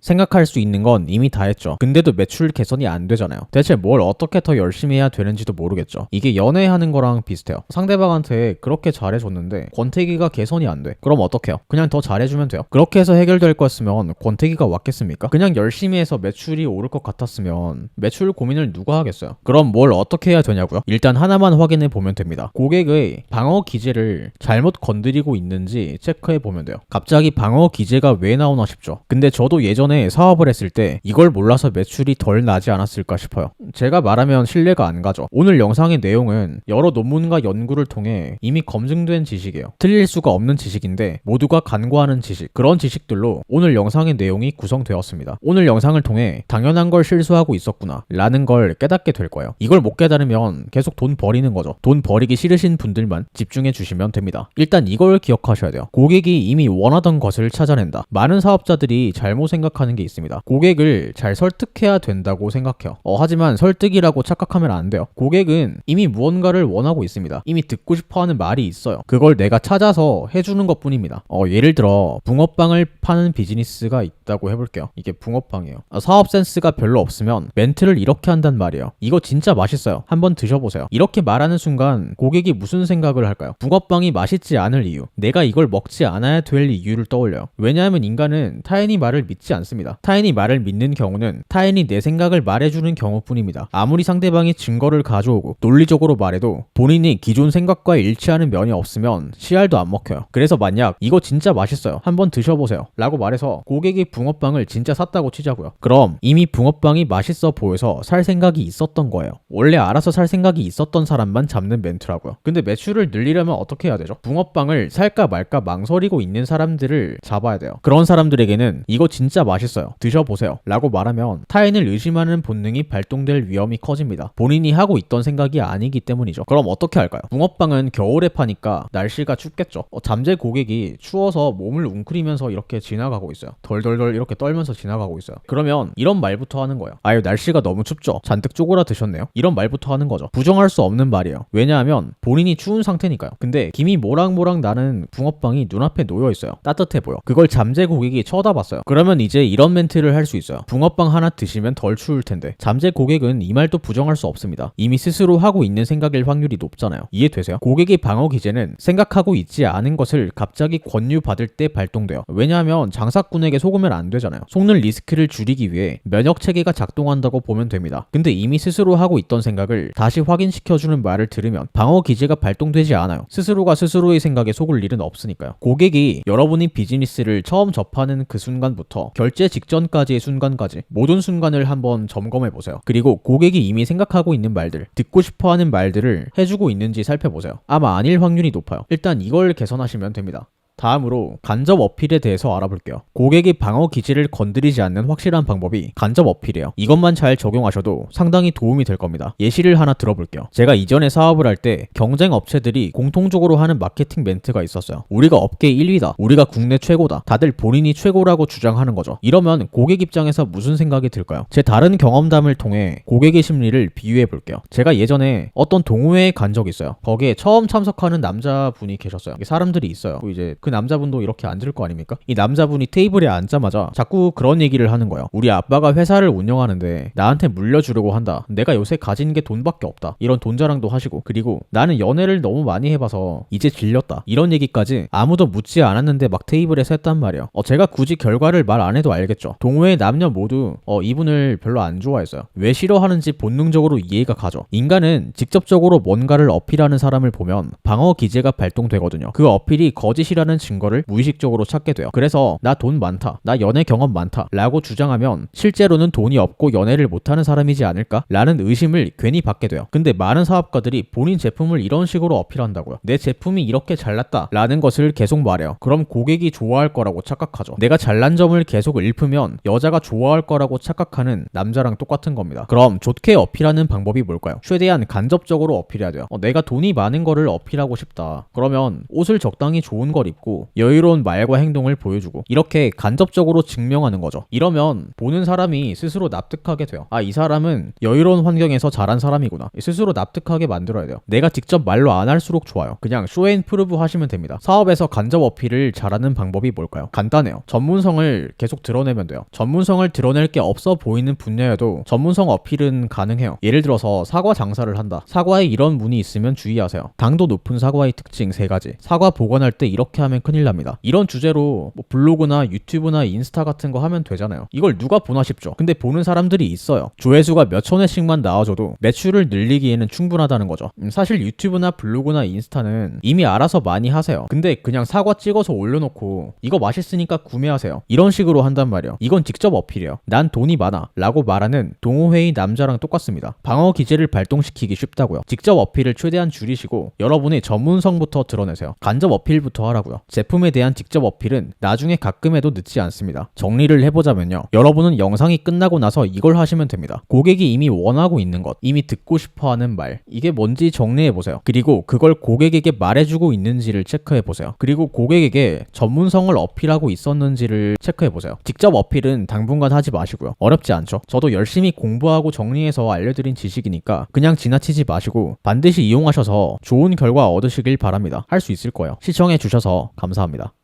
생각할 수 있는 건 이미 다 했죠. 근데도 매출 개선이 안 되잖아요. 대체 뭘 어떻게 더 열심히 해야 되는지도 모르겠죠. 이게 연애하는 거랑 비슷해요. 상대방한테 그렇게 잘해줬는데 권태기가 개선이 안 돼. 그럼 어떡해요? 그냥 더 잘해주면 돼요. 그렇게 해서 해결될 거였으면 권태기가 왔겠습니까? 그냥 열심히 해서 매출이 오를 것 같았으면 매출 고민을 누가 하겠어요? 그럼 뭘 어떻게 해야 되냐고요? 일단 하나만 확인해 보면 됩니다. 고객의 방어 기제를 잘못 건드리고 있는지 체크해 보면 돼요. 갑자기 방어 기제가 왜 나오나 싶죠. 근데 저도 예전에 사업을 했을 때 이걸 몰라서 매출이 덜 나지 않았을까 싶어요. 제가 말하면 신뢰가 안 가죠. 오늘 영상의 내용은 여러 논문과 연구를 통해 이미 검증된 지식이에요. 틀릴 수가 없는 지식인데 모두가 간과하는 지식, 그런 지식들로 오늘 영상의 내용이 구성되었습니다. 오늘 영상을 통해 당연한 걸 실수하고 있었구나 라는 걸 깨닫게 될 거예요. 이걸 못 깨달으면 계속 돈 버리는 거죠. 돈 버리기 싫으신 분들만 집중해 주시면 됩니다. 일단 이걸 기억하셔야 돼요. 고객이 이미 원하던 것을 찾아낸다. 많은 사업자들이 잘못 생각하는 게 있습니다. 고객을 잘 설득해야 된다고 생각해요. 하지만 설득이라고 착각하면 안 돼요. 고객은 이미 무언가를 원하고 있습니다. 이미 듣고 싶어하는 말이 있어요. 그걸 내가 찾아서 해주는 것 뿐입니다. 예를 들어 붕어빵을 파는 비즈니스가 있다고 해볼게요. 이게 붕어빵이에요. 사업 센스가 별로 없으면 멘트를 이렇게 한단 말이에요. 이거 진짜 맛있어요. 한번 드셔보세요. 이렇게 말하는 순간 고객이 무슨 생각을 할까요? 붕어빵이 맛있지 않을 이유, 내가 이걸 먹지 않아야 될 이유를 떠올려요. 왜냐하면 인간은 타인이 말을 믿지 않습니다. 타인이 말을 믿는 경우는 타인이 내 생각을 말해주는 경우뿐입니다. 아무리 상대방이 증거를 가져오고 논리적으로 말해도 본인이 기존 생각과 일치하는 면이 없으면 씨알도 안 먹혀요. 그래서 만약 이거 진짜 맛있어요. 한번 드셔보세요 라고 말해서 고객이 붕어빵을 진짜 샀다고 치자고요. 그럼 이미 붕어빵이 맛있어 보여서 살 생각이 있었던 거예요. 원래 알아서 살 생각이 있었던 사람만 잡는 멘트라고요. 근데 매출을 늘리려면 어떻게 해야 되죠? 붕어빵을 살까 말까 망설이고 있는 사람들을 잡아야 돼요. 그런 사람들에게는 이거 진짜 맛있어요. 드셔보세요 라고 말하면 타인을 의심하는 본능이 발동될 위험이 커집니다. 본인이 하고 있던 생각이 아니기 때문이죠. 그럼 어떻게 할까요? 붕어빵은 겨울에 파니까 날씨가 춥겠죠. 잠재 고객이 추워서 몸을 웅크리면서 이렇게 지나가고 있어요. 덜덜덜 이렇게 떨면서 지나가고 있어요. 그러면 이런 말부터 하는 거예요. 아유, 날씨가 너무 춥죠? 잔뜩 쪼그라 드셨네요? 이런 말부터 하는 거죠. 부정할 수 없는 말이에요. 왜냐하면 본인이 추운 상태니까요. 근데 김이 모락모락 나는 붕어빵이 눈앞에 놓여 있어요. 따뜻해 보여. 그걸 잠재 고객이 쳐다봤어요. 그러면 이제 이런 멘트를 할 수 있어요. 붕어빵 하나 드시면 덜 추울 텐데. 잠재 고객은 이 말도 부정할 수 없습니다. 이미 스스로 하고 있는 생각일 확률이 높잖아요. 이해되세요? 고객의 방어 기제는 생각하고 있지 않은 것을 갑자기 권유받을 때 발동돼요. 왜냐하면 장사꾼에게 속으면 안 되잖아요. 속는 리스크를 줄이기 위해 면역 체계가 작동한다고 보면 됩니다. 근데 이미 스스로 하고 있던 생각을 다시 확인시켜주는 말을 들으면 방어 기제가 발동되지 않아요. 스스로가 스스로의 생각에 속을 일은 없으니까요. 고객이 여러분이 비즈니스를 처음 접하는 그 순간부터 결제 직전까지의 순간까지 모든 순간을 한번 점검해보세요. 그리고 고객이 이미 생각하고 있는 말들, 듣고 싶어하는 말들을 해주고 있는지 살펴보세요. 아마 아닐 확률이 높아요. 일단 이걸 개선하시면 됩니다. 다음으로 간접 어필에 대해서 알아볼게요. 고객의 방어 기제를 건드리지 않는 확실한 방법이 간접 어필이에요. 이것만 잘 적용하셔도 상당히 도움이 될 겁니다. 예시를 하나 들어볼게요. 제가 이전에 사업을 할 때 경쟁 업체들이 공통적으로 하는 마케팅 멘트가 있었어요. 우리가 업계 1위다. 우리가 국내 최고다. 다들 본인이 최고라고 주장하는 거죠. 이러면 고객 입장에서 무슨 생각이 들까요? 제 다른 경험담을 통해 고객의 심리를 비유해 볼게요. 제가 예전에 어떤 동호회에 간 적이 있어요. 거기에 처음 참석하는 남자분이 계셨어요. 사람들이 있어요. 이제 그 남자분도 이렇게 앉을 거 아닙니까? 이 남자분이 테이블에 앉자마자 자꾸 그런 얘기를 하는 거예요. 우리 아빠가 회사를 운영하는데 나한테 물려주려고 한다. 내가 요새 가진 게 돈밖에 없다. 이런 돈 자랑도 하시고, 그리고 나는 연애를 너무 많이 해봐서 이제 질렸다. 이런 얘기까지 아무도 묻지 않았는데 막 테이블에서 했단 말이에요. 제가 굳이 결과를 말 안 해도 알겠죠. 동호회 남녀 모두 이분을 별로 안 좋아했어요. 왜 싫어하는지 본능적으로 이해가 가죠. 인간은 직접적으로 뭔가를 어필하는 사람을 보면 방어 기제가 발동되거든요. 그 어필이 거짓이라는 증거를 무의식적으로 찾게 돼요. 그래서 나 돈 많다, 나 연애 경험 많다 라고 주장하면 실제로는 돈이 없고 연애를 못하는 사람이지 않을까? 라는 의심을 괜히 받게 돼요. 근데 많은 사업가들이 본인 제품을 이런 식으로 어필한다고요. 내 제품이 이렇게 잘났다 라는 것을 계속 말해요. 그럼 고객이 좋아할 거라고 착각하죠. 내가 잘난 점을 계속 읊으면 여자가 좋아할 거라고 착각하는 남자랑 똑같은 겁니다. 그럼 좋게 어필하는 방법이 뭘까요? 최대한 간접적으로 어필해야 돼요. 내가 돈이 많은 거를 어필하고 싶다. 그러면 옷을 적당히 좋은 걸 입고 참고 여유로운 말과 행동을 보여주고 이렇게 간접적으로 증명하는 거죠. 이러면 보는 사람이 스스로 납득하게 돼요. 아, 이 사람은 여유로운 환경에서 자란 사람이구나. 스스로 납득하게 만들어야 돼요. 내가 직접 말로 안 할수록 좋아요. 그냥 쇼앤프루브 하시면 됩니다. 사업에서 간접 어필을 잘하는 방법이 뭘까요? 간단해요. 전문성을 계속 드러내면 돼요. 전문성을 드러낼 게 없어 보이는 분야에도 전문성 어필은 가능해요. 예를 들어서 사과 장사를 한다. 사과에 이런 문이 있으면 주의하세요. 당도 높은 사과의 특징 3가지. 사과 보관할 때 이렇게 하면 큰일 납니다. 이런 주제로 뭐 블로그나 유튜브나 인스타 같은 거 하면 되잖아요. 이걸 누가 보나 싶죠. 근데 보는 사람들이 있어요. 조회수가 몇천 회씩만 나와줘도 매출을 늘리기에는 충분하다는 거죠. 사실 유튜브나 블로그나 인스타는 이미 알아서 많이 하세요. 근데 그냥 사과 찍어서 올려놓고 이거 맛있으니까 구매하세요. 이런 식으로 한단 말이에요. 이건 직접 어필이에요. 난 돈이 많아 라고 말하는 동호회의 남자랑 똑같습니다. 방어 기제를 발동시키기 쉽다고요. 직접 어필을 최대한 줄이시고 여러분의 전문성부터 드러내세요. 간접 어필부터 하라고요. 제품에 대한 직접 어필은 나중에 가끔 해도 늦지 않습니다. 정리를 해보자면요. 여러분은 영상이 끝나고 나서 이걸 하시면 됩니다. 고객이 이미 원하고 있는 것, 이미 듣고 싶어하는 말, 이게 뭔지 정리해보세요. 그리고 그걸 고객에게 말해주고 있는지를 체크해보세요. 그리고 고객에게 전문성을 어필하고 있었는지를 체크해보세요. 직접 어필은 당분간 하지 마시고요. 어렵지 않죠? 저도 열심히 공부하고 정리해서 알려드린 지식이니까 그냥 지나치지 마시고 반드시 이용하셔서 좋은 결과 얻으시길 바랍니다. 할 수 있을 거예요. 시청해주셔서 감사합니다.